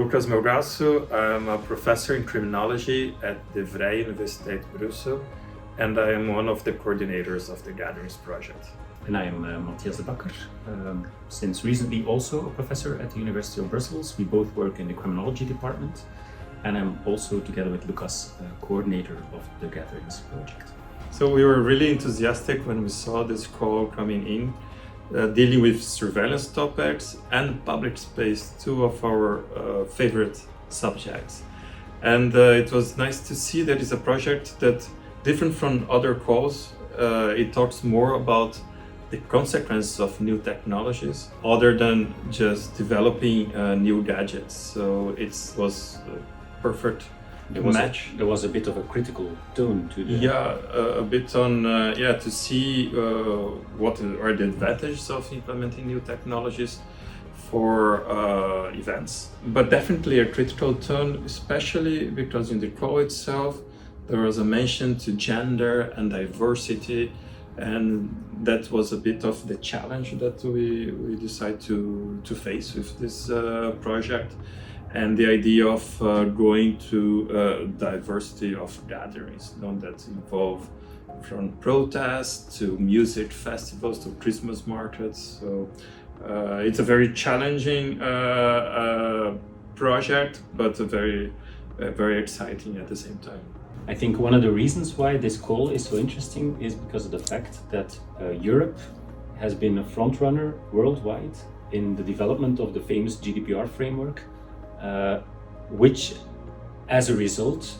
Lucas Melgaço. I'm a professor in criminology at the Vrije Universiteit Brussel, and I am one of the coordinators of the Gatherings project. And I am Mattias, since recently also a professor at the University of Brussels. We both work in the criminology department, and I'm also, together with Lucas, coordinator of the Gatherings project. So we were really enthusiastic when we saw this call coming in, dealing with surveillance topics and public space, two of our favorite subjects. And it was nice to see that it's a project that, different from other calls, it talks more about the consequences of new technologies other than just developing new gadgets. So it was a perfect match. There was a bit of a critical tone to the... Yeah, a bit on, to see what are the advantages of implementing new technologies for events. But definitely a critical tone, especially because in the call itself, there was a mention to gender and diversity, and that was a bit of the challenge that we decided to face with this project. And the idea of going to diversity of gatherings, that involve from protests to music festivals to Christmas markets. So it's a very challenging project, but very exciting at the same time. I think one of the reasons why this call is so interesting is because of the fact that Europe has been a front runner worldwide in the development of the famous GDPR framework, which as a result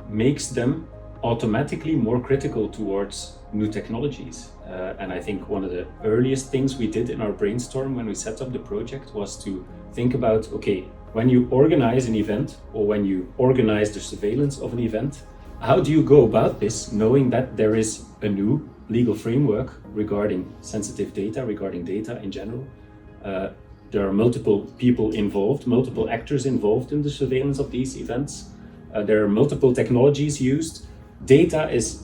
makes them automatically more critical towards new technologies. And I think one of the earliest things we did in our brainstorm when we set up the project was to think about, okay, when you organize an event or when you organize the surveillance of an event, how do you go about this knowing that there is a new legal framework regarding sensitive data, regarding data in general? There are multiple people involved, multiple actors involved in the surveillance of these events. There are multiple technologies used. Data is,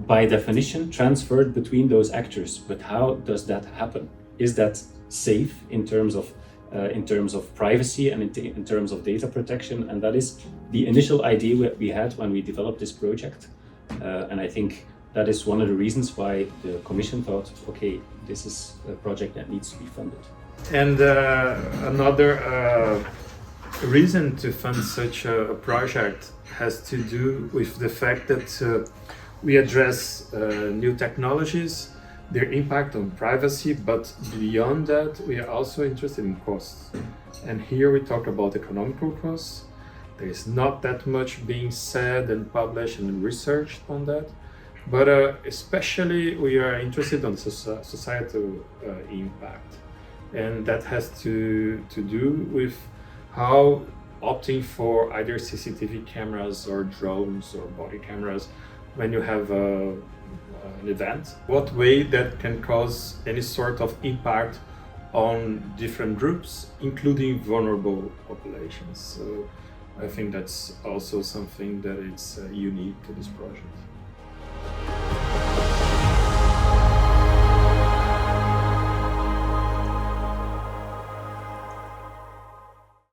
by definition, transferred between those actors. But how does that happen? Is that safe in terms of privacy and in terms of data protection? And that is the initial idea we had when we developed this project. And I think that is one of the reasons why the Commission thought, okay, this is a project that needs to be funded. And another reason to fund such a project has to do with the fact that we address new technologies, their impact on privacy, but beyond that, we are also interested in costs. And here we talk about economical costs. There is not that much being said and published and researched on that, but especially we are interested in societal impact. And that has to do with how opting for either CCTV cameras or drones or body cameras when you have an event, what way that can cause any sort of impact on different groups, including vulnerable populations. So I think that's also something that is unique to this project.